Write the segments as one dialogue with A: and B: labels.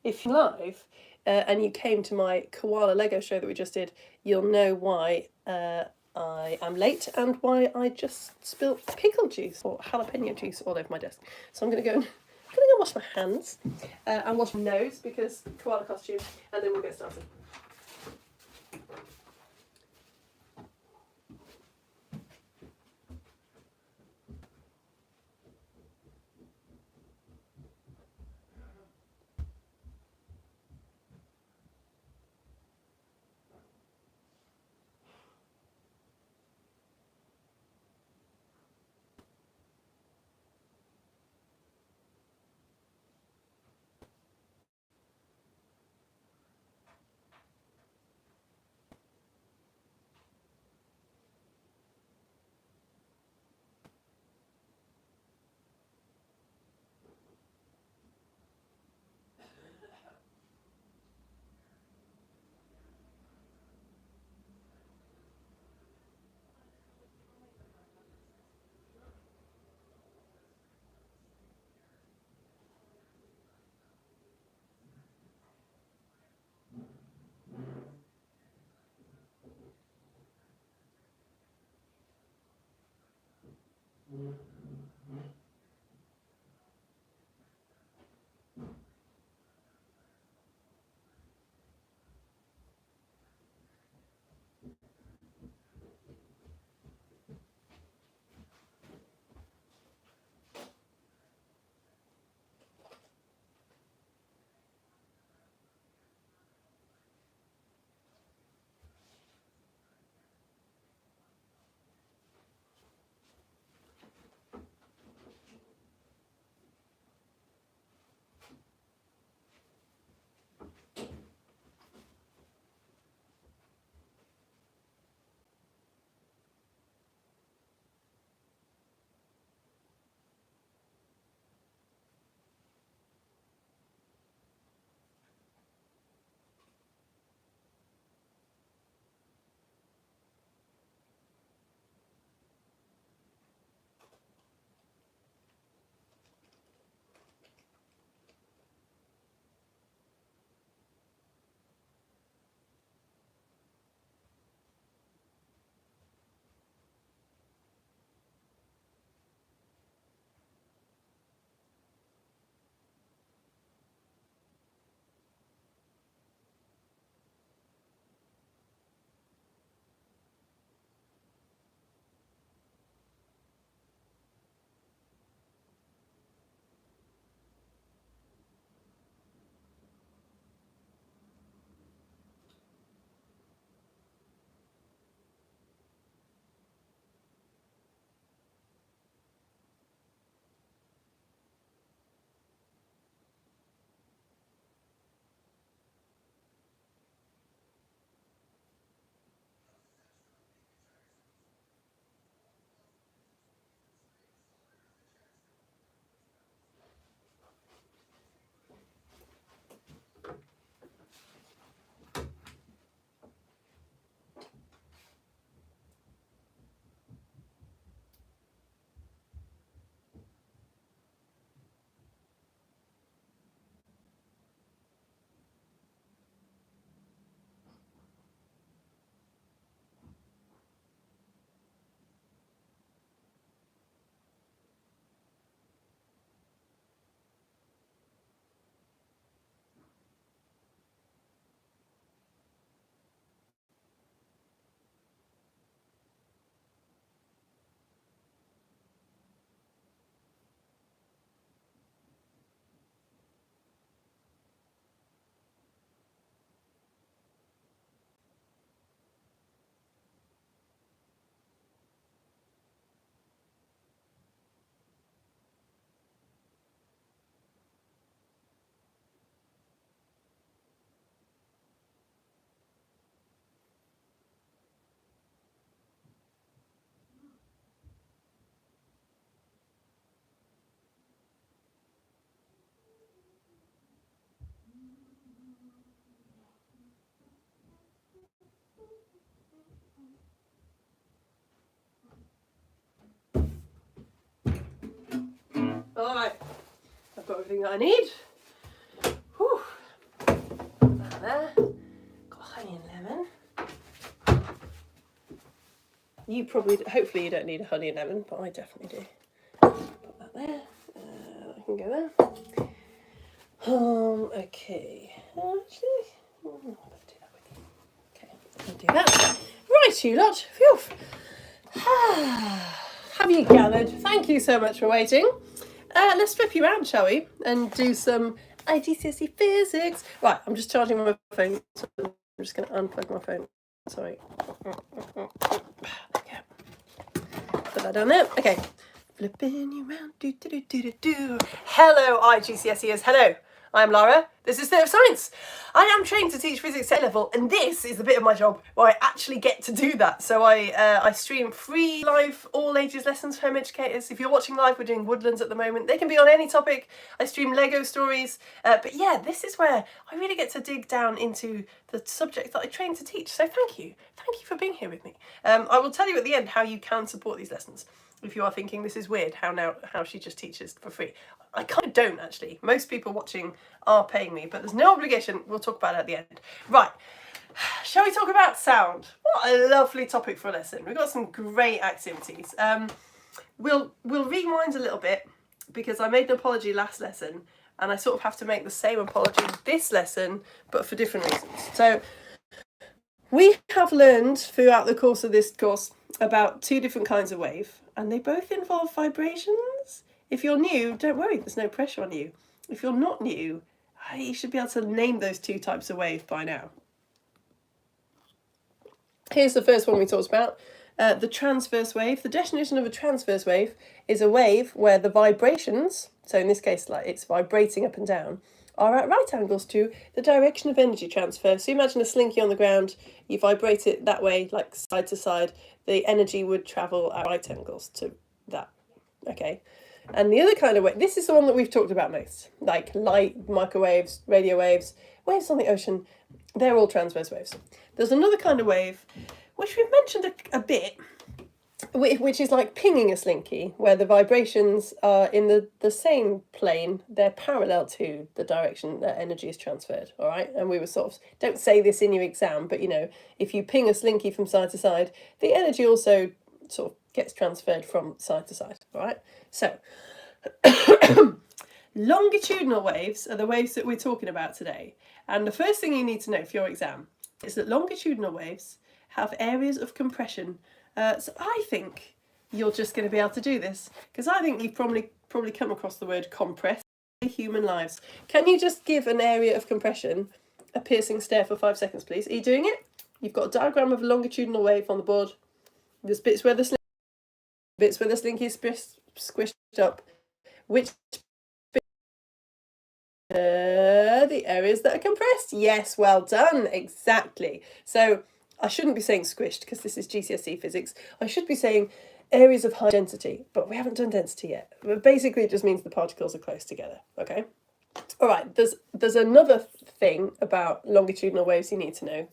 A: if you're live and you came to my koala Lego show that we just did, you'll know why I am late and why I just spilt pickle juice or jalapeno juice all over my desk. So I'm going to go wash my hands and wash my nose because koala costume, and then we'll get started. All right, I've got everything that I need. Whew. You probably, hopefully you don't need a honey and lemon, but I definitely do. Put that there. I can go there. Okay. Actually, I'll do that with you. Okay, I'll do that. Right, you lot. Phew. Have you gathered? Thank you so much for waiting. Let's flip you around, shall we? And do some IGCSE physics. Right, I'm just charging my phone. So I'm just going to unplug my phone. Sorry. Okay. Put that down there. Okay. Flipping you around. Do. Hello, IGCSEs. Hello. I'm Lara. This is Theatre of Science. I am trained to teach physics at A-level, and this is the bit of my job where I actually get to do that. So I stream free live all ages lessons for home educators. If you're watching live, we're doing Woodlands at the moment. They can be on any topic. I stream Lego stories. But yeah, this is where I really get to dig down into the subject that I trained to teach. So thank you. Thank you for being here with me. I will tell you at the end how you can support these lessons. If you are thinking this is weird, how she just teaches for free. I kind of don't actually. Most people watching are paying me, but there's no obligation. We'll talk about it at the end. Right, shall we talk about sound? What a lovely topic for a lesson. We've got some great activities. We'll rewind a little bit because I made an apology last lesson and I sort of have to make the same apology this lesson, but for different reasons. So we have learned throughout the course of this course about two different kinds of wave, and they both involve vibrations. If you're new, don't worry, there's no pressure on you. If you're not new, you should be able to name those two types of wave by now. Here's the first one we talked about, the transverse wave. The definition of a transverse wave is a wave where the vibrations, so in this case like it's vibrating up and down, are at right angles to the direction of energy transfer. So imagine a slinky on the ground, you vibrate it that way, like side to side, the energy would travel at right angles to that, okay? And the other kind of wave, this is the one that we've talked about most, like light, microwaves, radio waves, waves on the ocean, they're all transverse waves. There's another kind of wave, which we've mentioned a bit, which is like pinging a slinky, where the vibrations are in the same plane, they're parallel to the direction that energy is transferred, all right? And we were sort of, don't say this in your exam, but you know, if you ping a slinky from side to side, the energy also sort of gets transferred from side to side, all right? So, longitudinal waves are the waves that we're talking about today. And the first thing you need to know for your exam is that longitudinal waves have areas of compression. So I think you're just going to be able to do this, because I think you've probably come across the word compress in human lives. Can you just give an area of compression a piercing stare for 5 seconds, please? Are you doing it? You've got a diagram of a longitudinal wave on the board. There's bits where the slinky is squished up. Which the areas that are compressed. Yes, well done. Exactly. So I shouldn't be saying squished because this is GCSE physics. I should be saying areas of high density, but we haven't done density yet. But basically, it just means the particles are close together. Okay. All right. There's another thing about longitudinal waves you need to know,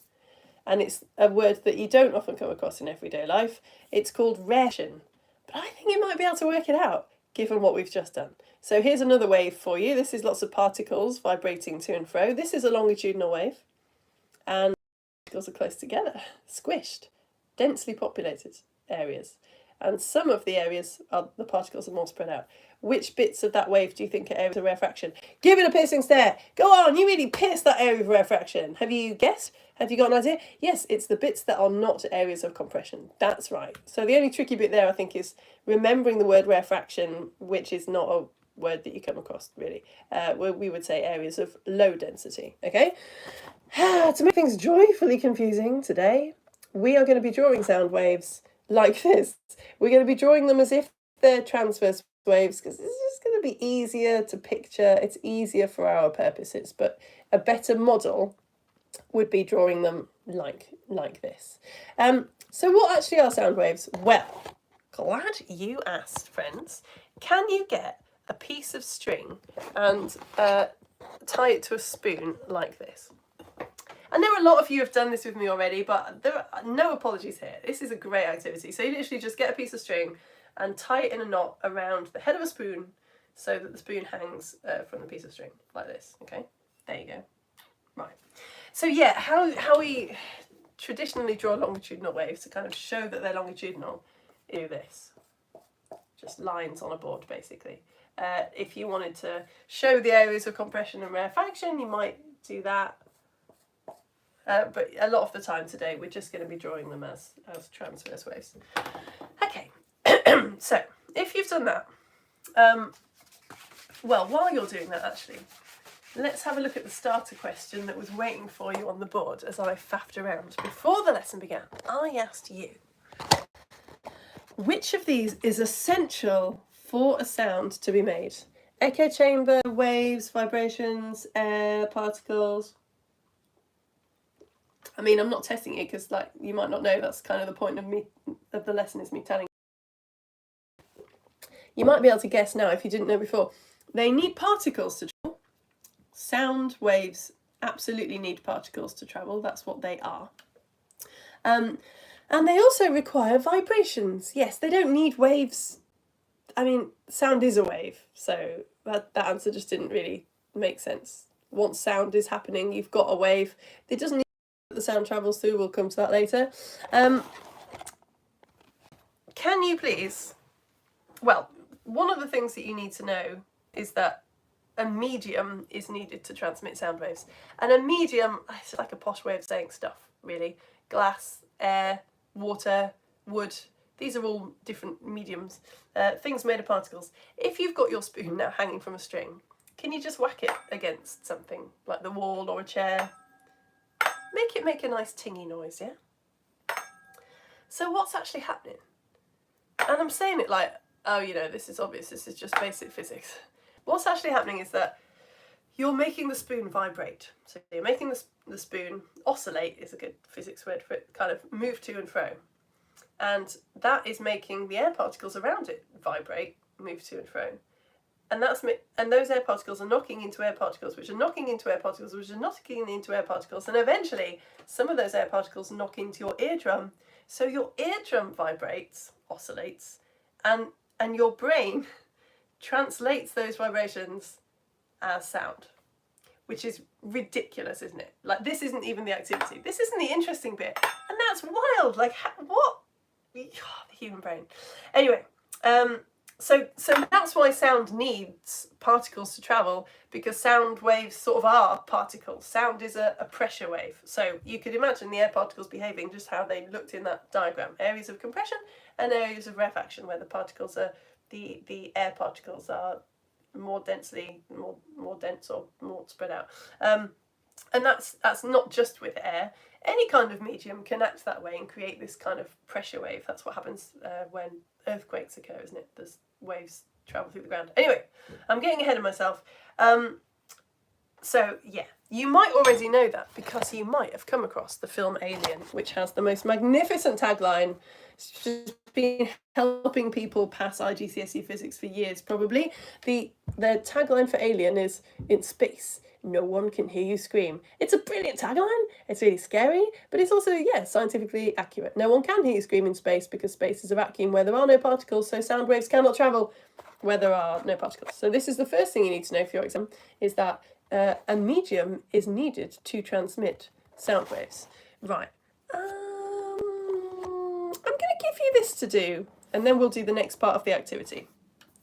A: and it's a word that you don't often come across in everyday life. It's called rarefaction, but I think you might be able to work it out given what we've just done. So here's another wave for you. This is lots of particles vibrating to and fro. This is a longitudinal wave, and particles are close together, squished, densely populated areas. And some of the areas, the particles are more spread out. Which bits of that wave do you think are areas of rarefaction? Give it a piercing stare. Go on, you really pierced that area of rarefaction. Have you guessed? Have you got an idea? Yes, it's the bits that are not areas of compression. That's right. So the only tricky bit there, I think, is remembering the word rarefaction, which is not a word that you come across, really. We would say areas of low density, okay? To make things joyfully confusing today, we are going to be drawing sound waves like this. We're going to be drawing them as if they're transverse waves, because it's just going to be easier to picture. It's easier for our purposes, but a better model would be drawing them like this. So what actually are sound waves? Well, glad you asked, friends. Can you get a piece of string and tie it to a spoon like this? I know a lot of you have done this with me already, but there are no apologies here. This is a great activity. So you literally just get a piece of string and tie it in a knot around the head of a spoon so that the spoon hangs from the piece of string like this, okay? There you go. Right. So yeah, how we traditionally draw longitudinal waves to kind of show that they're longitudinal, you do this. Just lines on a board, basically. If you wanted to show the areas of compression and rarefaction, you might do that. But a lot of the time today, we're just going to be drawing them as transverse waves. Okay, so if you've done that, well, while you're doing that, actually, let's have a look at the starter question that was waiting for you on the board as I faffed around. Before the lesson began, I asked you, which of these is essential for a sound to be made? Echo chamber, waves, vibrations, air, particles. I mean, I'm not testing you because, like, you might not know. That's kind of the point of the lesson, is me telling you. You might be able to guess now if you didn't know before. They need particles to travel. Sound waves absolutely need particles to travel. That's what they are. And they also require vibrations. Yes, they don't need waves. I mean, sound is a wave, so that answer just didn't really make sense. Once sound is happening, you've got a wave. It doesn't need the sound travels through. We'll come to that later. Can you please, well, one of the things that you need to know is that a medium is needed to transmit sound waves. And a medium, it's like a posh way of saying stuff, really. Glass, air, water, wood, these are all different mediums, things made of particles. If you've got your spoon now hanging from a string, can you just whack it against something, like the wall or a chair? Make it make a nice tingy noise, yeah? So what's actually happening? And I'm saying it like, oh, you know, this is obvious, this is just basic physics. What's actually happening is that you're making the spoon vibrate. So you're making the spoon oscillate, is a good physics word for it, kind of move to and fro. And that is making the air particles around it vibrate, move to and fro. And those air particles are knocking into air particles, which are knocking into air particles, which are knocking into air particles, and eventually some of those air particles knock into your eardrum. So your eardrum vibrates, oscillates, and your brain translates those vibrations as sound, which is ridiculous, isn't it? Like, this isn't even the activity. This isn't the interesting bit, and that's wild. Like, what? The human brain. Anyway, so that's why sound needs particles to travel, because sound waves sort of are particles. Sound is a pressure wave. So you could imagine the air particles behaving just how they looked in that diagram. Areas of compression and areas of rarefaction, where the particles are, the air particles are more dense or more spread out. And that's not just with air. Any kind of medium can act that way and create this kind of pressure wave. That's what happens when earthquakes occur, isn't it? There's waves travel through the ground. Anyway, I'm getting ahead of myself. So yeah, you might already know that because you might have come across the film Alien, which has the most magnificent tagline. It's been helping people pass IGCSE physics for years, probably. The tagline for Alien is, "In space, no one can hear you scream." It's a brilliant tagline. It's really scary, but it's also, yeah, scientifically accurate. No one can hear you scream in space because space is a vacuum where there are no particles, so sound waves cannot travel where there are no particles. So this is the first thing you need to know for your exam, is that a medium is needed to transmit sound waves. Right. I'm going to give you this to do, and then we'll do the next part of the activity.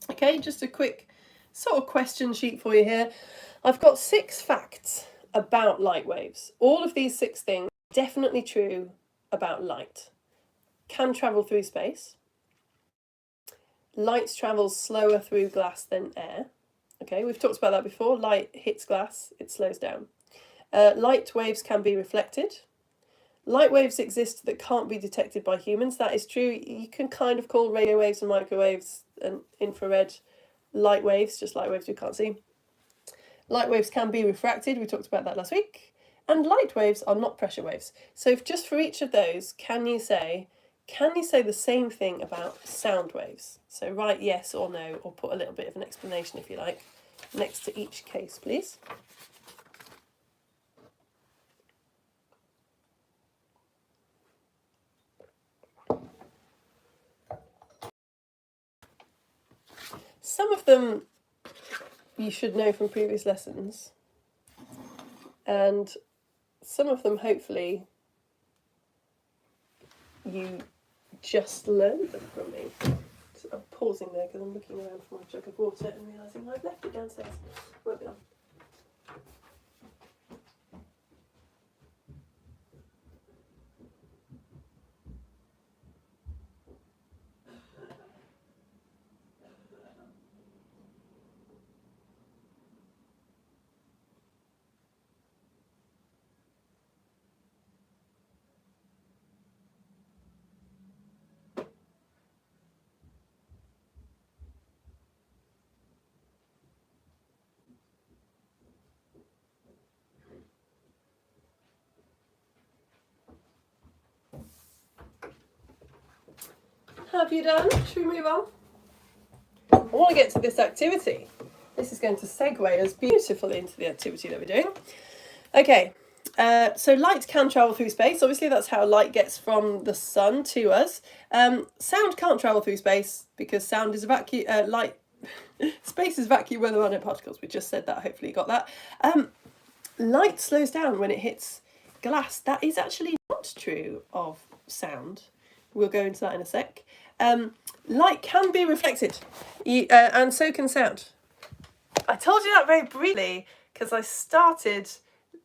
A: Okay, just a quick sort of question sheet for you here. I've got 6 facts about light waves. All of these 6 things are definitely true about light. Can travel through space. Light travels slower through glass than air. Okay, we've talked about that before. Light hits glass, it slows down. Light waves can be reflected. Light waves exist that can't be detected by humans. That is true. You can kind of call radio waves and microwaves and infrared light waves, just light waves we can't see. Light waves can be refracted. We talked about that last week. And light waves are not pressure waves. So just for each of those, can you say the same thing about sound waves? So write yes or no, or put a little bit of an explanation if you like, next to each case, please. Some of them you should know from previous lessons, and some of them hopefully you just learned them from me. So I'm pausing there because I'm looking around for my jug of water and realising I've left it downstairs. Won't be long. Have you done? Should we move on? I want to get to this activity. This is going to segue us beautifully into the activity that we're doing. Okay, so light can travel through space. Obviously, that's how light gets from the sun to us. Sound can't travel through space because sound is a vacuum. Light, space is vacuum where there are no particles. We just said that. Hopefully, you got that. Light slows down when it hits glass. That is actually not true of sound. We'll go into that in a sec. Light can be reflected, and so can sound. I told you that very briefly because I started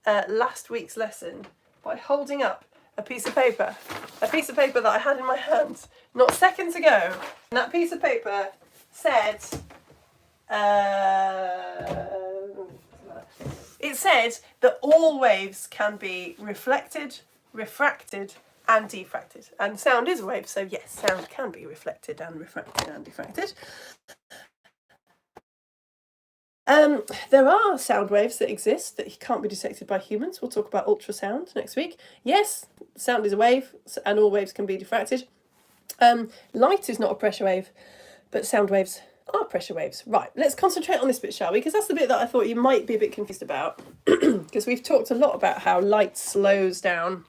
A: last week's lesson by holding up a piece of paper that I had in my hand not seconds ago. And that piece of paper said, it said that all waves can be reflected, refracted, and diffracted. And sound is a wave, so yes, sound can be reflected and refracted and diffracted. There are sound waves that exist that can't be detected by humans. We'll talk about ultrasound next week. Yes, sound is a wave, and all waves can be diffracted. Light is not a pressure wave, but sound waves are pressure waves. Right, let's concentrate on this bit, shall we? Because that's the bit that I thought you might be a bit confused about. Because we've talked a lot about how light slows down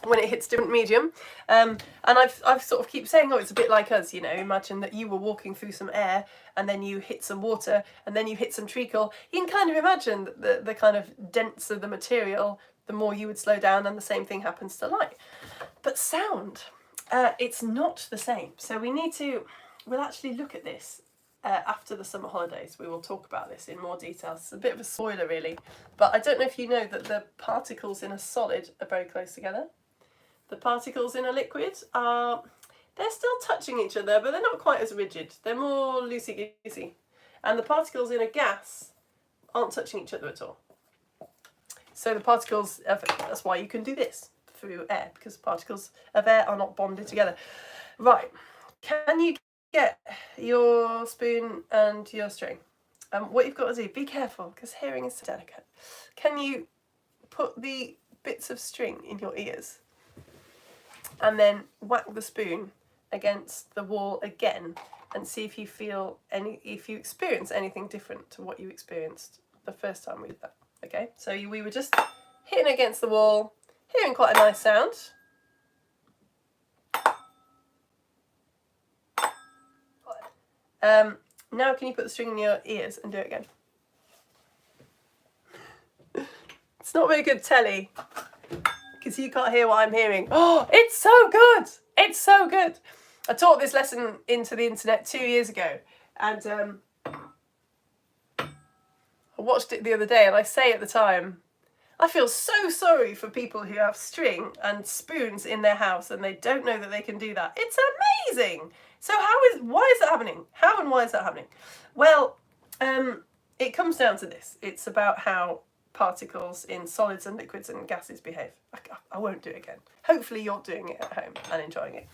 A: when it hits different medium, and I've sort of keep saying, oh, it's a bit like us, you know. Imagine that you were walking through some air and then you hit some water and then you hit some treacle. You can kind of imagine the kind of denser the material, the more you would slow down, and the same thing happens to light. But sound, it's not the same. So we'll actually look at this after the summer holidays. We will talk about this in more detail. It's a bit of a spoiler really, but I don't know if you know that the particles in a solid are very close together. The particles in a liquid they're still touching each other, but they're not quite as rigid. They're more loosey-goosey. And the particles in a gas aren't touching each other at all. So the particles, that's why you can do this through air, because particles of air are not bonded together. Right, can you get your spoon and your string? What you've got to do, be careful, because hearing is so delicate. Can you put the bits of string in your ears? And then whack the spoon against the wall again and see if you experience anything different to what you experienced the first time we did that. Okay, so we were just hitting against the wall, hearing quite a nice sound. Now can you put the string in your ears and do it again? It's not very good telly, because you can't hear what I'm hearing. Oh, it's so good! It's so good! I taught this lesson into the internet 2 years ago, and I watched it the other day, and I say at the time, I feel so sorry for people who have string and spoons in their house and they don't know that they can do that. It's amazing! So why is that happening? How and why is that happening? Well, it comes down to this. It's about how particles in solids and liquids and gases behave. I won't do it again. Hopefully you're doing it at home and enjoying it.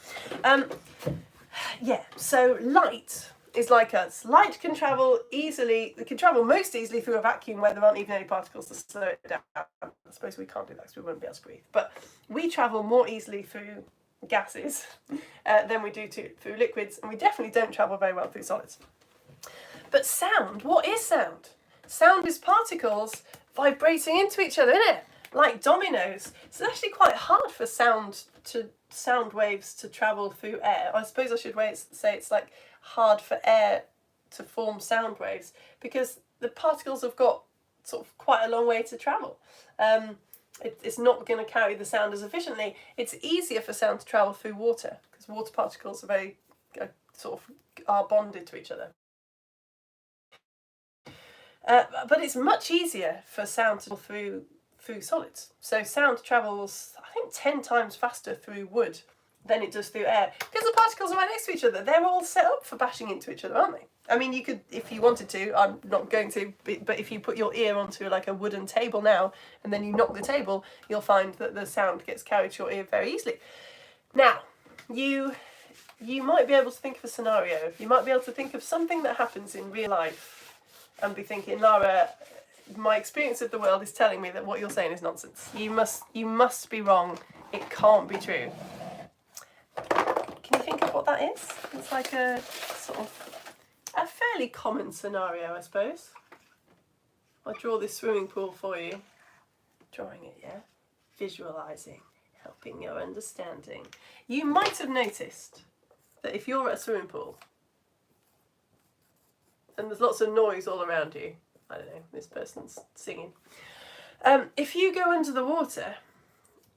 A: Yeah, so light is like us. Light can travel easily. It can travel most easily through a vacuum where there aren't even any particles to slow it down. I suppose we can't do that because we won't be able to breathe. But we travel more easily through gases than we do through liquids, and we definitely don't travel very well through solids. But sound, what is sound? Sound is particles vibrating into each other, isn't it? Like dominoes. It's actually quite hard for sound waves to travel through air. I suppose I should say it's like hard for air to form sound waves because the particles have got sort of quite a long way to travel. It's not going to carry the sound as efficiently. It's easier for sound to travel through water because water particles are bonded to each other. But it's much easier for sound to travel through solids. So sound travels, I think, 10 times faster through wood than it does through air because the particles are right next to each other. They're all set up for bashing into each other, aren't they? I mean, you could, if you wanted to, I'm not going to, but if you put your ear onto like a wooden table now and then you knock the table, you'll find that the sound gets carried to your ear very easily. Now, you might be able to think of a scenario. You might be able to think of something that happens in real life and be thinking, Lara, my experience of the world is telling me that what you're saying is nonsense. You must be wrong. It can't be true. Can you think of what that is? It's like a sort of a fairly common scenario, I suppose. I'll draw this swimming pool for you. Drawing it, yeah? Visualising, helping your understanding. You might have noticed that if you're at a swimming pool and there's lots of noise all around you, I don't know, this person's singing. If you go under the water,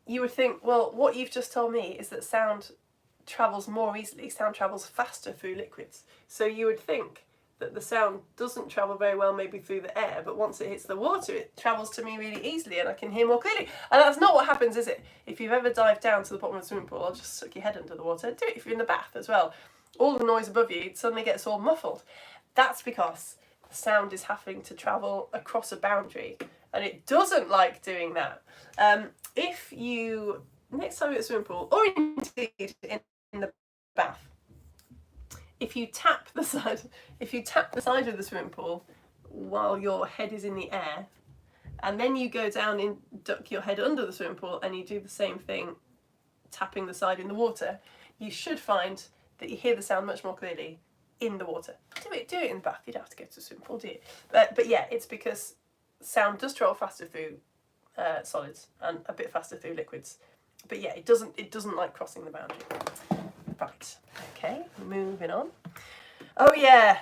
A: you would think, well, what you've just told me is that sound travels more easily, sound travels faster through liquids. So you would think that the sound doesn't travel very well maybe through the air, but once it hits the water, it travels to me really easily and I can hear more clearly. And that's not what happens, is it? If you've ever dived down to the bottom of a swimming pool, or just suck your head under the water, do it if you're in the bath as well. All the noise above you suddenly gets all muffled. That's because the sound is having to travel across a boundary, and it doesn't like doing that. If you, next time you're at a swimming pool, or indeed in the bath, if you tap the side of the swimming pool while your head is in the air, and then you go down and duck your head under the swimming pool and you do the same thing, tapping the side in the water, you should find that you hear the sound much more clearly in the water. Do it in the bath. You don't have to go to the swimming pool, do you? But yeah, it's because sound does travel faster through solids and a bit faster through liquids. But yeah, it doesn't like crossing the boundary. Right, okay, moving on. Oh yeah,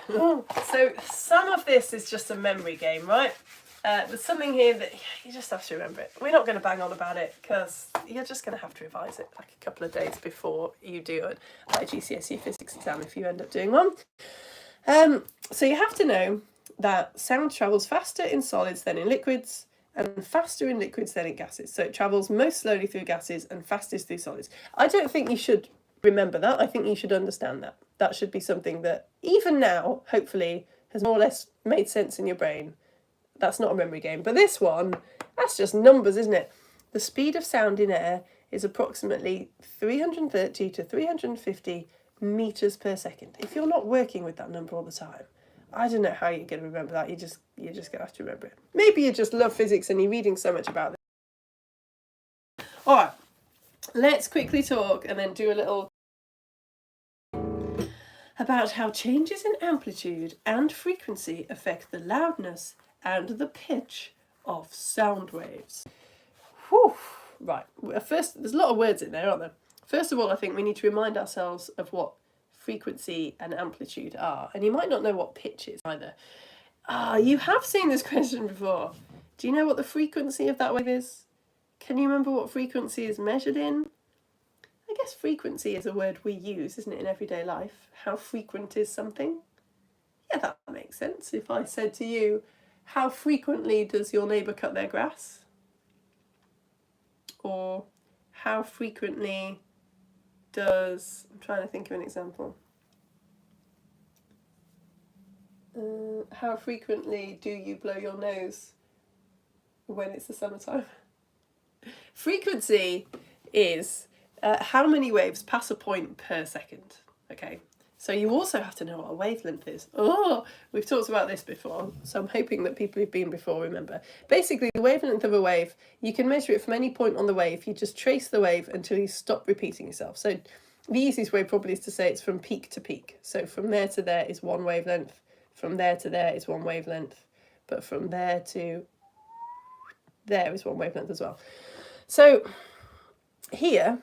A: so some of this is just a memory game, right? There's something here that you just have to remember it. We're not going to bang on about it because you're just going to have to revise it like a couple of days before you do an IGCSE physics exam if you end up doing one. So you have to know that sound travels faster in solids than in liquids, and faster in liquids than in gases. So it travels most slowly through gases and fastest through solids. I don't think you should remember that. I think you should understand that. That should be something that even now, hopefully, has more or less made sense in your brain. That's not a memory game. But this one, that's just numbers, isn't it? The speed of sound in air is approximately 330 to 350 meters per second. If you're not working with that number all the time, I don't know how you're going to remember that. You're just going to have to remember it. Maybe you just love physics and you're reading so much about it. All right, let's quickly talk and then do a little about how changes in amplitude and frequency affect the loudness and the pitch of sound waves. Whew. Right, first, there's a lot of words in there, aren't there? First of all, I think we need to remind ourselves of what frequency and amplitude are. And you might not know what pitch is either. You have seen this question before. Do you know what the frequency of that wave is? Can you remember what frequency is measured in? I guess frequency is a word we use, isn't it, in everyday life? How frequent is something? Yeah, that makes sense. If I said to you, how frequently does your neighbour cut their grass? Or how frequently does... I'm trying to think of an example. How frequently do you blow your nose when it's the summertime? Frequency is how many waves pass a point per second. Okay, so you also have to know what a wavelength is. Oh, we've talked about this before, so I'm hoping that people who've been before remember. Basically, the wavelength of a wave, you can measure it from any point on the wave. You just trace the wave until you stop repeating yourself. So the easiest way probably is to say it's from peak to peak. So from there to there is one wavelength. From there to there is one wavelength. But from there to there is one wavelength as well. So here,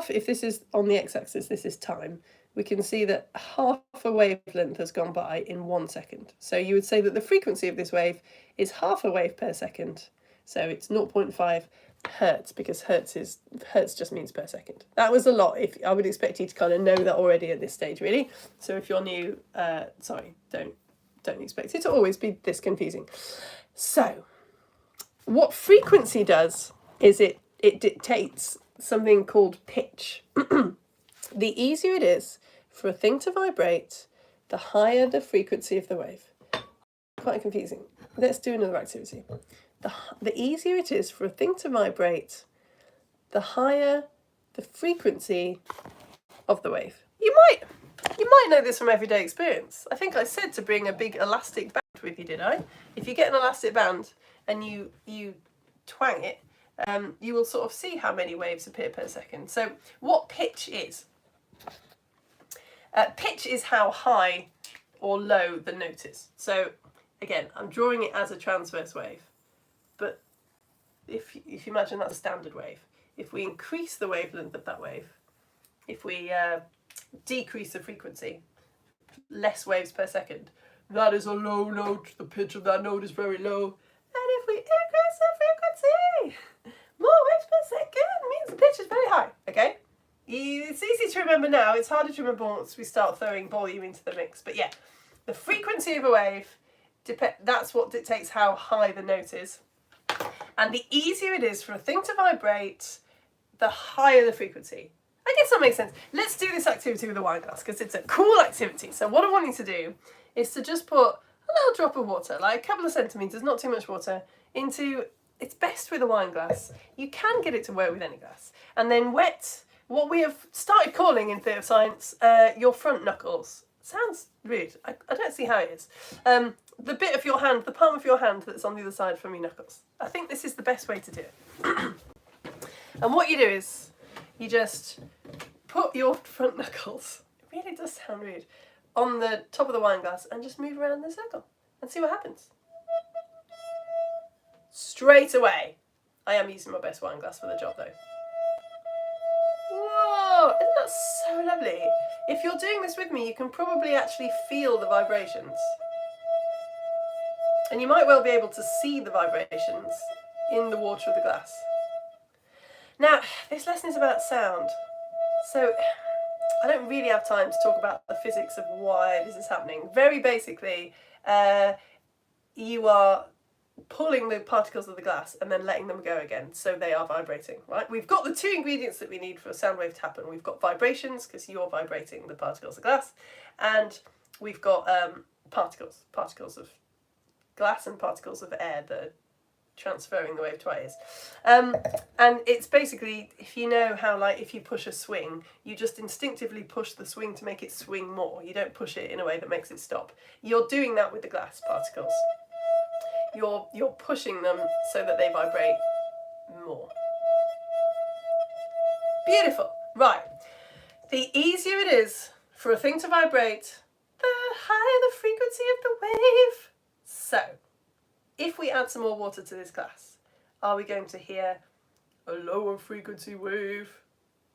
A: if this is on the x-axis, this is time, we can see that half a wavelength has gone by in 1 second. So you would say that the frequency of this wave is half a wave per second, So it's 0.5 hertz, because hertz just means per second. That was a lot. If I would expect you to kind of know that already at this stage, really. So if you're new, sorry, don't expect it to always be this confusing. So what frequency does is it dictates something called pitch. The easier it is for a thing to vibrate, the higher the frequency of the wave. Quite confusing. Let's do another activity. The easier it is for a thing to vibrate, the higher the frequency of the wave. You might know this from everyday experience. I think I said to bring a big elastic band with you, did I? If you get an elastic band and you twang it, you will sort of see how many waves appear per second. So what pitch is? Pitch is how high or low the note is. So again, I'm drawing it as a transverse wave, but if you imagine that's a standard wave, if we increase the wavelength of that wave, if we decrease the frequency, less waves per second, that is a low note, the pitch of that note is very low. And if we increase the frequency, more waves per second means the pitch is very high, okay? It's easy to remember now, it's harder to remember once we start throwing volume into the mix, but yeah, the frequency of a wave, that's what dictates how high the note is. And the easier it is for a thing to vibrate, the higher the frequency. I guess that makes sense. Let's do this activity with a wine glass, because it's a cool activity. So what I want you to do is to just put a little drop of water, like a couple of centimetres, not too much water, into, it's best with a wine glass. You can get it to work with any glass. And then wet what we have started calling in theatre science your front knuckles. Sounds rude. I don't see how it is. The bit of your hand, the palm of your hand that's on the other side from your knuckles. I think this is the best way to do it. And what you do is you just put your front knuckles, it really does sound rude, on the top of the wine glass and just move around in a circle and see what happens. Straight away, I am using my best wine glass for the job though. Whoa, isn't that so lovely? If you're doing this with me, you can probably actually feel the vibrations. And you might well be able to see the vibrations in the water of the glass. Now, this lesson is about sound. So I don't really have time to talk about the physics of why this is happening. Very basically, you are pulling the particles of the glass and then letting them go again, so they are vibrating, right? We've got the two ingredients that we need for a sound wave to happen. We've got vibrations, because you're vibrating the particles of glass, and we've got particles of glass and particles of air that are transferring the wave to our ears. And it's basically, if you know how, like, if you push a swing, you just instinctively push the swing to make it swing more. You don't push it in a way that makes it stop. You're doing that with the glass particles. You're pushing them so that they vibrate more. Beautiful. Right. The easier it is for a thing to vibrate, the higher the frequency of the wave. So, if we add some more water to this glass, are we going to hear a lower frequency wave?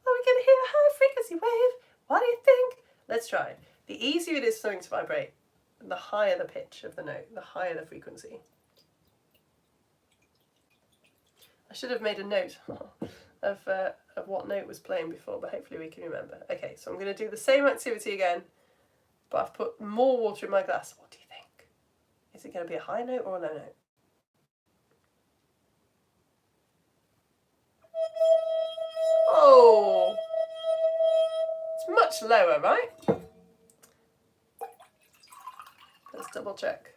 A: Are we going to hear a higher frequency wave? What do you think? Let's try. The easier it is for something to vibrate, the higher the pitch of the note, the higher the frequency. I should have made a note of what note was playing before, but hopefully we can remember. Okay, so I'm going to do the same activity again, but I've put more water in my glass. What do you think? Is it going to be a high note or a low note? Oh, it's much lower, right? Let's double check.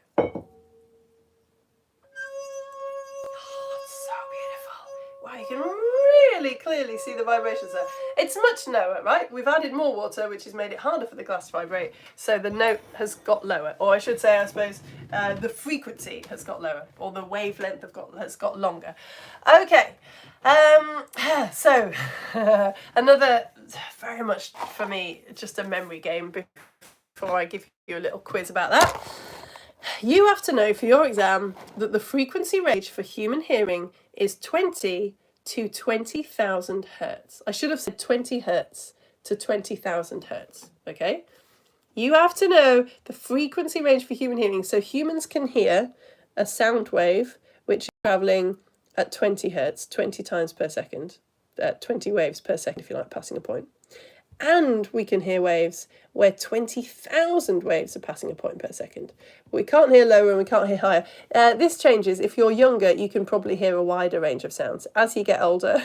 A: Wow, you can really clearly see the vibrations there. It's much lower, right? We've added more water, which has made it harder for the glass to vibrate, so the note has got lower. Or I should say, I suppose, the frequency has got lower, or the wavelength has got longer. Okay, so another, very much for me, just a memory game before I give you a little quiz about that. You have to know for your exam that the frequency range for human hearing is 20 to 20,000 hertz. I should have said 20 hertz to 20,000 hertz, okay? You have to know the frequency range for human hearing. So humans can hear a sound wave which is travelling at 20 hertz, 20 times per second, 20 waves per second, if you like, passing a point. And we can hear waves where 20,000 waves are passing a point per second. We can't hear lower and we can't hear higher. This changes. If you're younger, you can probably hear a wider range of sounds. As you get older,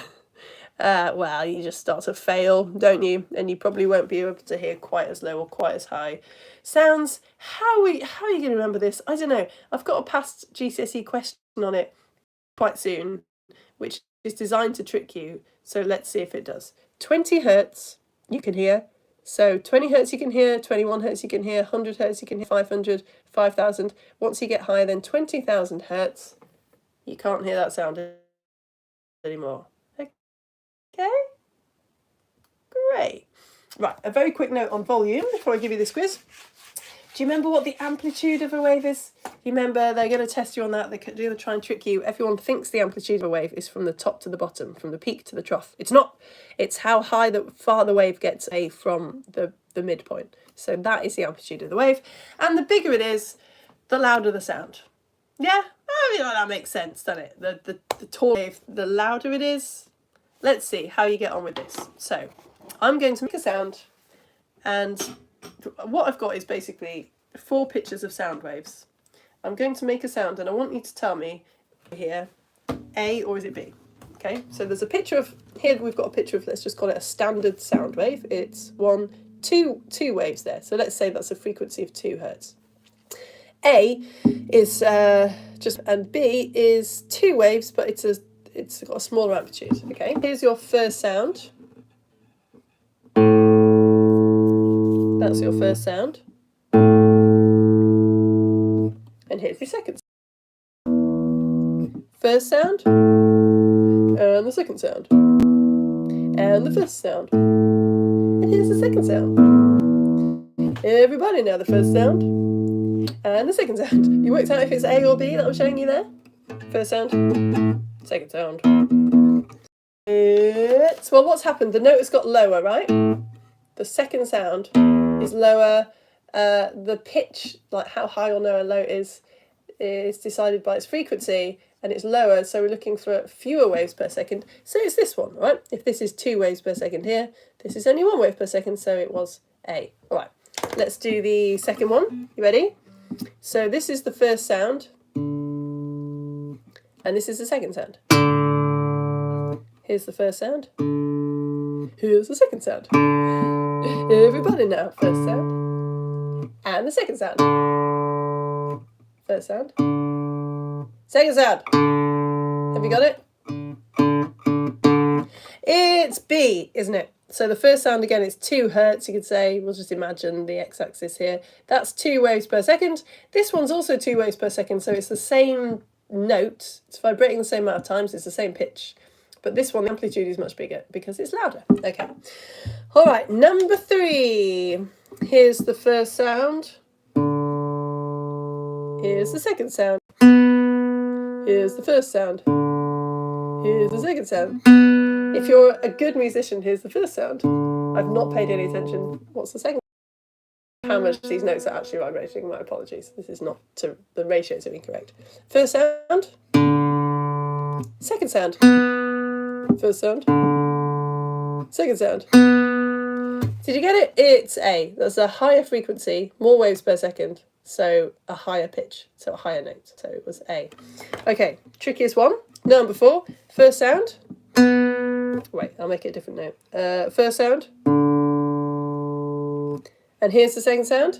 A: well, you just start to fail, don't you? And you probably won't be able to hear quite as low or quite as high sounds. How are you going to remember this? I don't know. I've got a past GCSE question on it quite soon, which is designed to trick you. So let's see if it does. 20 hertz. You can hear. So 20 hertz you can hear, 21 hertz you can hear, 100 hertz you can hear, 500, 5,000. Once you get higher than 20,000 hertz, you can't hear that sound anymore. Okay? Great. Right, a very quick note on volume before I give you this quiz. Do you remember what the amplitude of a wave is? You remember they're going to test you on that. They're going to try and trick you. Everyone thinks the amplitude of a wave is from the top to the bottom, from the peak to the trough. It's not. It's how far the wave gets from the midpoint. So that is the amplitude of the wave. And the bigger it is, the louder the sound. Yeah? I mean, that makes sense, doesn't it? The taller wave, the louder it is. Let's see how you get on with this. So I'm going to make a sound, and what I've got is basically 4 pictures of sound waves. I'm going to make a sound and I want you to tell me here, A or is it B? Okay, so there's a picture of, here we've got a picture of, let's just call it a standard sound wave. It's two waves there. So let's say that's a frequency of 2 hertz. A is and B is 2 waves, but it's got a smaller amplitude. Okay, here's your first sound. That's your first sound. And here's your second sound. First sound, and the second sound. And the first sound. And here's the second sound. Everybody know the first sound. And the second sound. You worked out if it's A or B that I'm showing you there? First sound, second sound. Well, what's happened? The note has got lower, right? The second sound is lower. The pitch, like how high or low a note is decided by its frequency, and it's lower, so we're looking for fewer waves per second. So it's this one, right? If this is 2 waves per second here, this is only 1 wave per second, so it was A. All right, let's do the second one. You ready? So this is the first sound, and this is the second sound. Here's the first sound. Here's the second sound. Everybody now, first sound. And the second sound. First sound. Second sound. Have you got it? It's B, isn't it? So the first sound again is 2 hertz, you could say. We'll just imagine the x-axis here. That's 2 waves per second. This one's also 2 waves per second, so it's the same note. It's vibrating the same amount of times, it's the same pitch. But this one, the amplitude is much bigger because it's louder. Okay. All right, number 3. Here's the first sound. Here's the second sound. Here's the first sound. Here's the second sound. If you're a good musician, here's the first sound. I've not paid any attention. What's the second? How much these notes are actually vibrating, my apologies. This is not, the ratios are incorrect. First sound. Second sound. First sound. Second sound. Did you get it? It's A. That's a higher frequency, more waves per second, so a higher pitch, so a higher note. So it was A. Okay, trickiest one. Number 4. First sound. Wait, I'll make it a different note. First sound. And here's the second sound.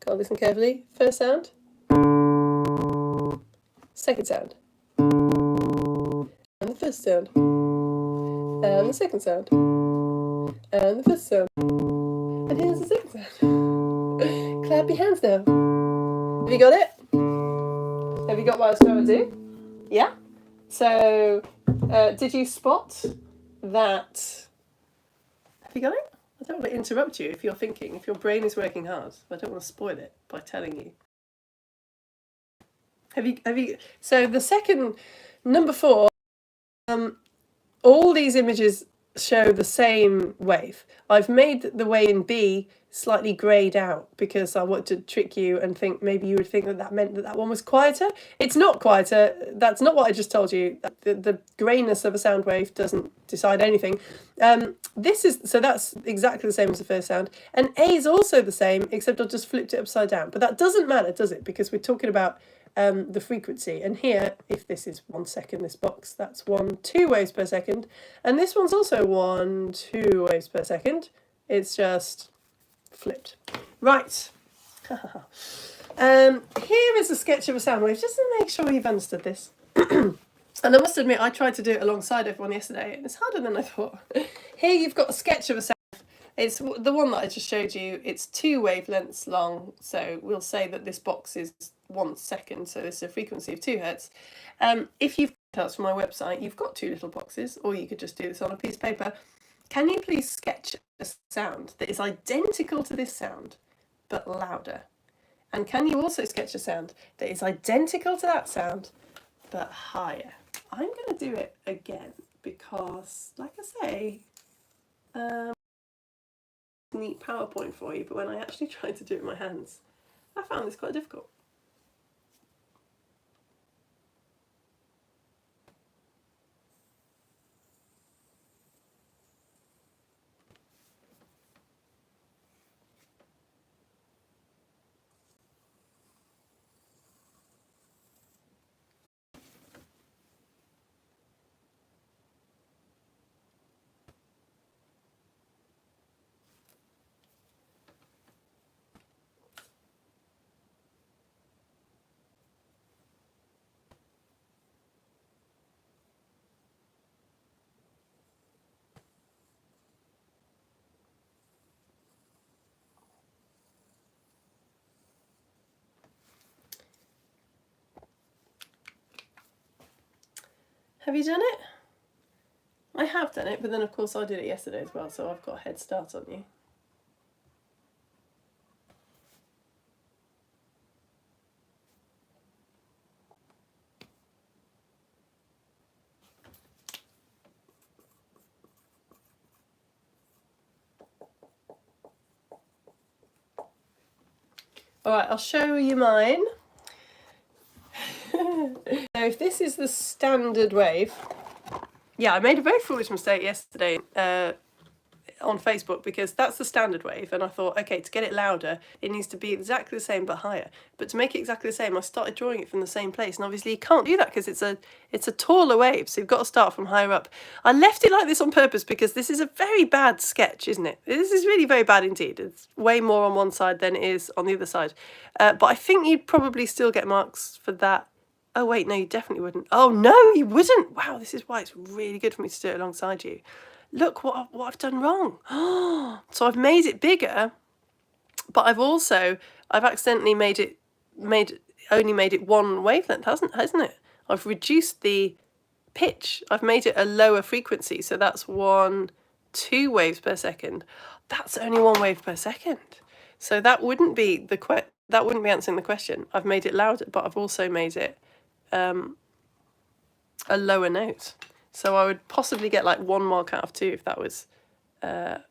A: Gotta listen carefully. First sound. Second sound. And the first sound. And the second sound. And the first sound. And here's the second sound. Clap your hands now. Have you got it? Have you got what I was trying to do? Yeah? So, did you spot that? Have you got it? I don't want to interrupt you if you're thinking, if your brain is working hard. I don't want to spoil it by telling you. Have you, so the second, number 4, all these images show the same wave. I've made the wave in B slightly greyed out because I wanted to trick you and think maybe you would think that that meant that that one was quieter. It's not quieter. That's not what I just told you. The greyness of a sound wave doesn't decide anything. This is, so that's exactly the same as the first sound. And A is also the same, except I've just flipped it upside down. But that doesn't matter, does it? Because we're talking about the frequency. And here, if this is 1 second, this box, that's 2 waves per second. And this one's also 2 waves per second. It's just flipped. Right. Here is a sketch of a sound wave, just to make sure you've understood this. And I must admit, I tried to do it alongside everyone yesterday, and it's harder than I thought. Here you've got a sketch of a sound. It's the one that I just showed you. It's 2 wavelengths long, so we'll say that this box is 1 second, so this is a frequency of 2 hertz. If you've got from my website, you've got 2 little boxes, or you could just do this on a piece of paper. Can you please sketch a sound that is identical to this sound, but louder? And can you also sketch a sound that is identical to that sound, but higher? I'm going to do it again because, like I say, neat PowerPoint for you, but when I actually tried to do it with my hands, I found this quite difficult. Have you done it? I have done it, but then of course I did it yesterday as well, so I've got a head start on you. Alright, I'll show you mine. Now, if this is the standard wave, yeah, I made a very foolish mistake yesterday on Facebook because that's the standard wave, and I thought, okay, to get it louder, it needs to be exactly the same but higher. But to make it exactly the same, I started drawing it from the same place, and obviously you can't do that because it's a taller wave, so you've got to start from higher up. I left it like this on purpose because this is a very bad sketch, isn't it? This is really very bad indeed. It's way more on one side than it is on the other side. But I think you'd probably still get marks for that. Oh wait, no, you definitely wouldn't. Oh no, you wouldn't. Wow, this is why it's really good for me to do it alongside you. Look what I've done wrong. So I've made it bigger, but I've accidentally only made it 1 wavelength, hasn't it? I've reduced the pitch. I've made it a lower frequency, so that's 2 waves per second. That's only 1 wave per second. So that wouldn't be answering the question. I've made it louder, but I've also made it a lower note. So I would possibly get like 1 mark out of 2 if that was an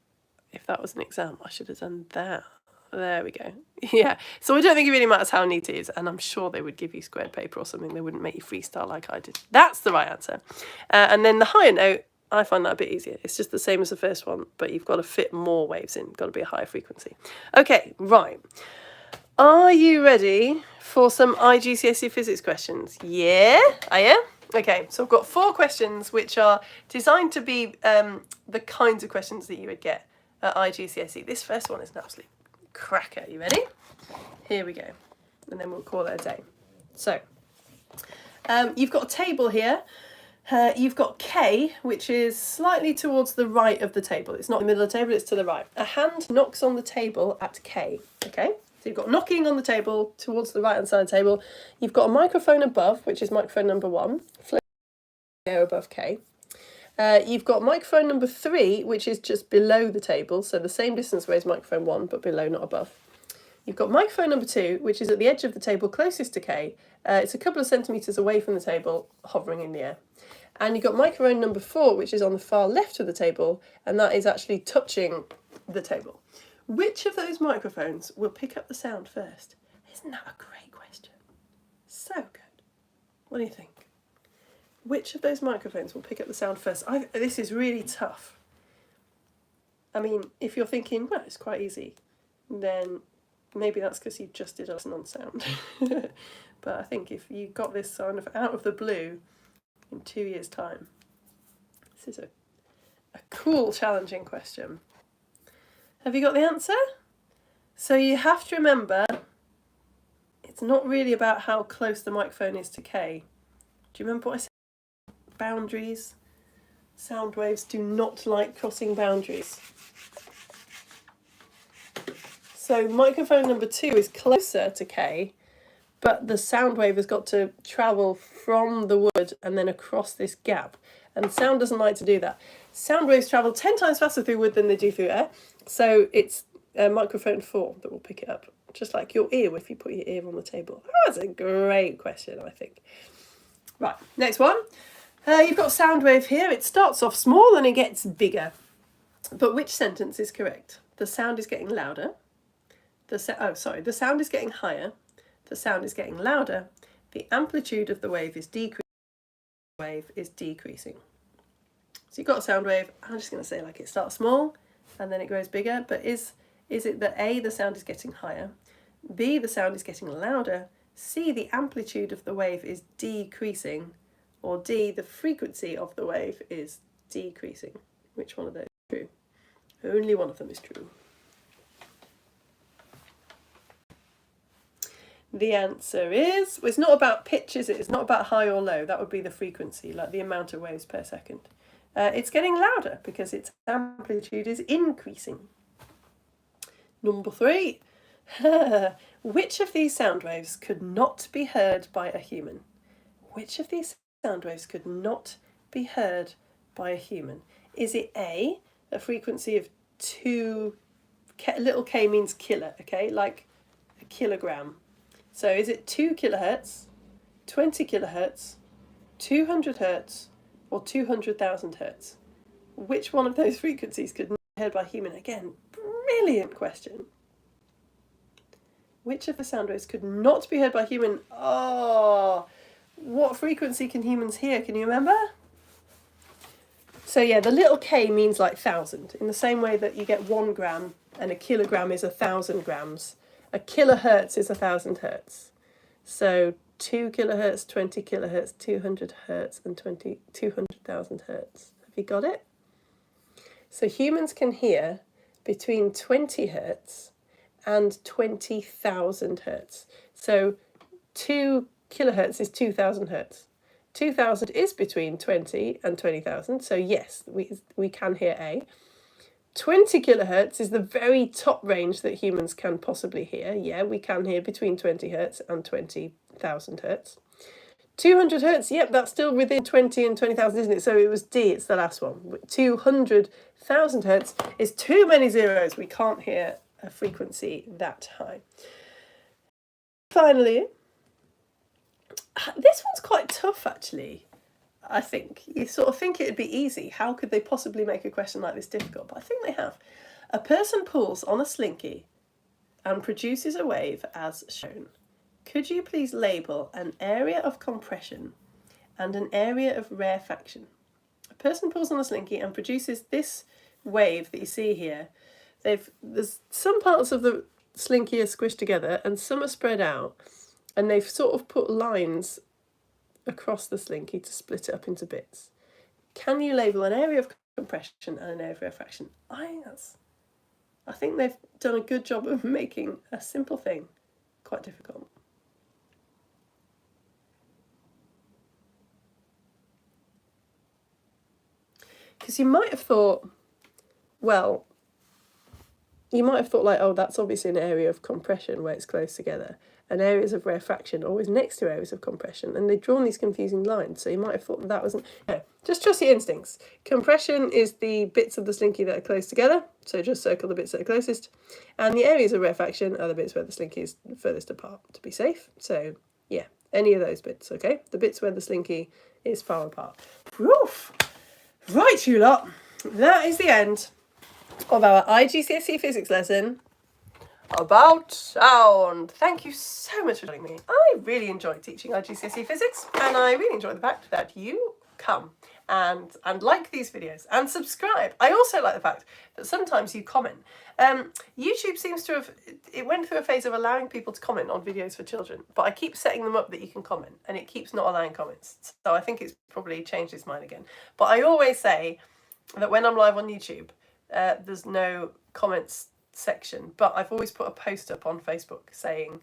A: exam. I should have done that. There we go. Yeah. So I don't think it really matters how neat it is, and I'm sure they would give you squared paper or something. They wouldn't make you freestyle like I did. That's the right answer. And then the higher note, I find that a bit easier. It's just the same as the first one, but you've got to fit more waves in. Got to be a higher frequency. Okay, right. Are you ready for some IGCSE physics questions? Yeah? Are you? Okay, so I've got 4 questions which are designed to be the kinds of questions that you would get at IGCSE. This first one is an absolute cracker. You ready? Here we go. And then we'll call it a day. So, you've got a table here. You've got K, which is slightly towards the right of the table. It's not in the middle of the table, it's to the right. A hand knocks on the table at K, okay? So you've got knocking on the table towards the right-hand side of the table. You've got a microphone above, which is microphone number 1, floating there above K. You've got microphone number 3, which is just below the table, so the same distance away as microphone 1, but below, not above. You've got microphone number 2, which is at the edge of the table closest to K. It's a couple of centimetres away from the table, hovering in the air. And you've got microphone number 4, which is on the far left of the table, and that is actually touching the table. Which of those microphones will pick up the sound first? Isn't that a great question? So good. What do you think? Which of those microphones will pick up the sound first? This is really tough. I mean, if you're thinking, well, it's quite easy, then maybe that's because you just did a lesson on sound. But I think if you got this kind of out of the blue in 2 years' time, this is a cool, challenging question. Have you got the answer? So you have to remember, it's not really about how close the microphone is to K. Do you remember what I said? Boundaries. Sound waves do not like crossing boundaries. So microphone number 2 is closer to K, but the sound wave has got to travel from the wood and then across this gap. And sound doesn't like to do that. Sound waves travel 10 times faster through wood than they do through air. So it's microphone 4 that will pick it up. Just like your ear if you put your ear on the table. Oh, that's a great question, I think. Right, next one. You've got sound wave here. It starts off small and it gets bigger. But which sentence is correct? The sound is getting louder. The sound is getting higher. The sound is getting louder. The amplitude of the wave is decreasing. The wave is decreasing. So you've got a sound wave. I'm just going to say like it starts small and then it grows bigger. But is it that A, the sound is getting higher, B, the sound is getting louder, C, the amplitude of the wave is decreasing, or D, the frequency of the wave is decreasing? Which one of those is true? Only one of them is true. The answer is, well, it's not about pitch, is it? It's not about high or low. That would be the frequency, like the amount of waves per second. It's getting louder because its amplitude is increasing. Number 3. Which of these sound waves could not be heard by a human? Which of these sound waves could not be heard by a human? Is it A, a frequency of 2, little k means killer, okay, like a kilogram. So is it 2 kilohertz, 20 kilohertz, 200 hertz, or 200,000 hertz? Which one of those frequencies could not be heard by a human? Again, brilliant question. Which of the sound waves could not be heard by a human? Oh, what frequency can humans hear? Can you remember? So yeah, the little k means like 1,000, in the same way that you get 1 gram and a kilogram is 1,000 grams. A kilohertz is 1,000 hertz. So 2 kilohertz, 20 kilohertz, 200 hertz, and 200,000 hertz. Have you got it? So humans can hear between 20 hertz and 20,000 hertz. So 2 kilohertz is 2,000 hertz. 2,000 is between 20 and 20,000, so yes, we can hear A. 20 kilohertz is the very top range that humans can possibly hear. Yeah, we can hear between 20 hertz and 20,000 hertz. 200 hertz, yep, that's still within 20 and 20,000, isn't it? So it was D, it's the last one. 200,000 hertz is too many zeros. We can't hear a frequency that high. Finally, this one's quite tough, actually. I think. You sort of think it'd be easy. How could they possibly make a question like this difficult? But I think they have. A person pulls on a slinky and produces a wave as shown. Could you please label an area of compression and an area of rarefaction? A person pulls on a slinky and produces this wave that you see here. There's some parts of the slinky are squished together and some are spread out, and they've sort of put lines across the slinky to split it up into bits. Can you label an area of compression and an area of rarefaction? I think they've done a good job of making a simple thing quite difficult. Because you might have thought, well, like, oh, that's obviously an area of compression where it's close together, and areas of rarefaction are always next to areas of compression, and they've drawn these confusing lines, so you might have thought that wasn't... No, just trust your instincts. Compression is the bits of the slinky that are close together, so just circle the bits that are closest, and the areas of rarefaction are the bits where the slinky is furthest apart, to be safe. So, yeah, any of those bits, okay? The bits where the slinky is far apart. Oof! Right, you lot, that is the end of our IGCSE physics lesson about sound. Thank you so much for joining me. I really enjoy teaching IGCSE physics, and I really enjoy the fact that you come and like these videos and subscribe. I also like the fact that sometimes you comment. YouTube seems to have, it went through a phase of allowing people to comment on videos for children, but I keep setting them up that you can comment, and it keeps not allowing comments. So I think it's probably changed its mind again. But I always say that when I'm live on YouTube, there's no comments section, but I've always put a post up on Facebook saying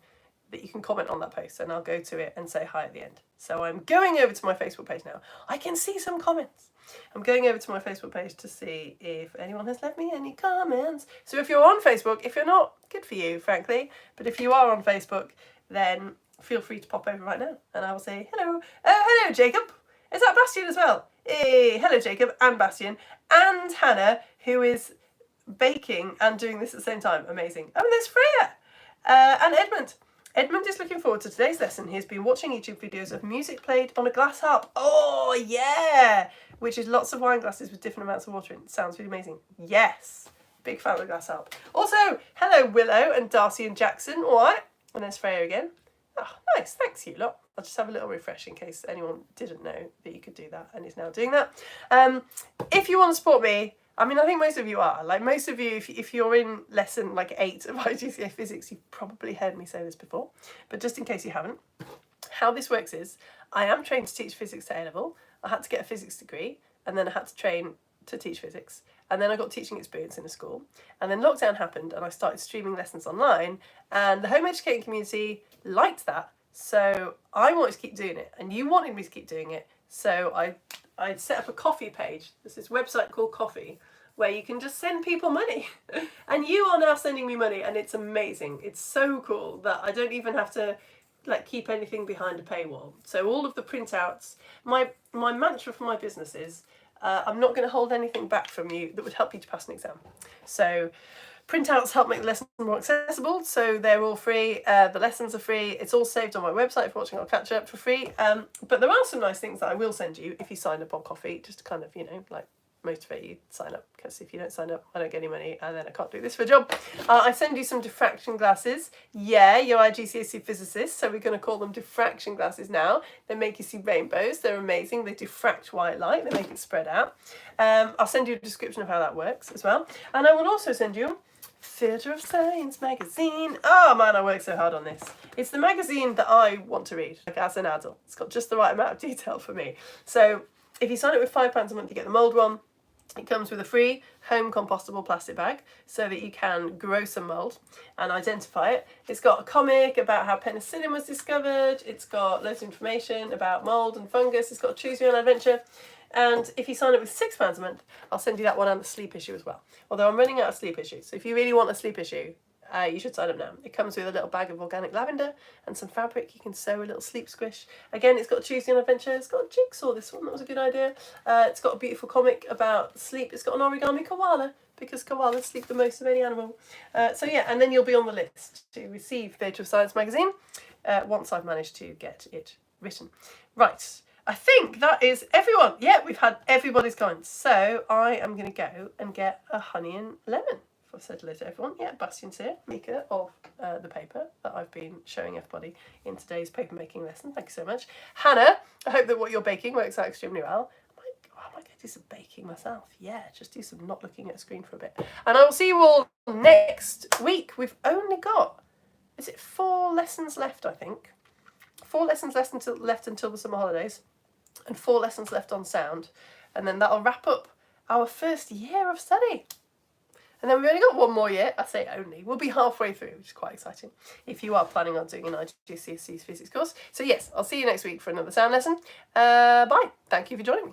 A: that you can comment on that post, and I'll go to it and say hi at the end. So I'm going over to my Facebook page now. I can see some comments. I'm going over to my Facebook page to see if anyone has left me any comments. So if you're on Facebook, if you're not, good for you, frankly, but if you are on Facebook, then feel free to pop over right now and I will say hello. Hello, Jacob. Is that Bastian as well? Hello, Jacob and Bastian and Hannah, who is baking and doing this at the same time. Amazing. Oh, and there's Freya and Edmund. Edmund is looking forward to today's lesson. He's been watching YouTube videos of music played on a glass harp. Oh, yeah! Which is lots of wine glasses with different amounts of water in. Sounds really amazing. Yes! Big fan of the glass harp. Also, hello, Willow and Darcy and Jackson. All right. And there's Freya again. Oh, nice. Thanks, you lot. I'll just have a little refresh in case anyone didn't know that you could do that and is now doing that. If you want to support me, I mean, I think most of you are. Like, most of you, if you're in lesson, like, 8 of IGCSE physics, you've probably heard me say this before. But just in case you haven't, how this works is, I am trained to teach physics to A-level. I had to get a physics degree, and then I had to train to teach physics. And then I got teaching experience in a school. And then lockdown happened, and I started streaming lessons online. And the home educating community liked that. So I wanted to keep doing it, and you wanted me to keep doing it. So I set up a Coffee page. There's this website called Coffee where you can just send people money. And you are now sending me money, and it's amazing. It's so cool that I don't even have to like keep anything behind a paywall. So all of the printouts, my mantra for my business is I'm not going to hold anything back from you that would help you to pass an exam. So printouts help make the lesson more accessible, so they're all free. The lessons are free. It's all saved on my website. If you're watching, I'll catch up for free. But there are some nice things that I will send you if you sign up on Coffee, just to kind of, you know, like motivate you to sign up, because if you don't sign up, I don't get any money, and then I can't do this for a job. I send you some diffraction glasses. Yeah, you're IGCSE physicists, so we're going to call them diffraction glasses now. They make you see rainbows. They're amazing. They diffract white light. They make it spread out. I'll send you a description of how that works as well. And I will also send you Theatre of Science magazine. Oh man, I worked so hard on this. It's the magazine that I want to read, like as an adult. It's got just the right amount of detail for me. So if you sign up with £5 a month, you get the mould one. It comes with a free home compostable plastic bag so that you can grow some mould and identify it. It's got a comic about how penicillin was discovered. It's got loads of information about mould and fungus. It's got a choose your own adventure. And if you sign up with £6 a month, I'll send you that one and the sleep issue as well. Although I'm running out of sleep issues. So if you really want a sleep issue, you should sign up now. It comes with a little bag of organic lavender and some fabric. You can sew a little sleep squish. Again, it's got a choose your own adventure. It's got a jigsaw, this one. That was a good idea. It's got a beautiful comic about sleep. It's got an origami koala, because koalas sleep the most of any animal. So yeah, and then you'll be on the list to receive Theatre of Science magazine once I've managed to get it written. Right. I think that is everyone. Yeah, we've had everybody's comments. So I am going to go and get a honey and lemon. I've said hello to everyone. Yeah, Bastian's here, maker of the paper that I've been showing everybody in today's paper making lesson. Thank you so much. Hannah, I hope that what you're baking works out extremely well. I might go do some baking myself. Yeah, just do some not looking at a screen for a bit. And I will see you all next week. We've only got, is it 4 lessons left, I think? 4 lessons left until the summer holidays. And 4 lessons left on sound. And then that'll wrap up our first year of study. And then we've only got 1 more year. I say only. We'll be halfway through, which is quite exciting, if you are planning on doing an IGCSE physics course. So yes, I'll see you next week for another sound lesson. Bye. Thank you for joining me.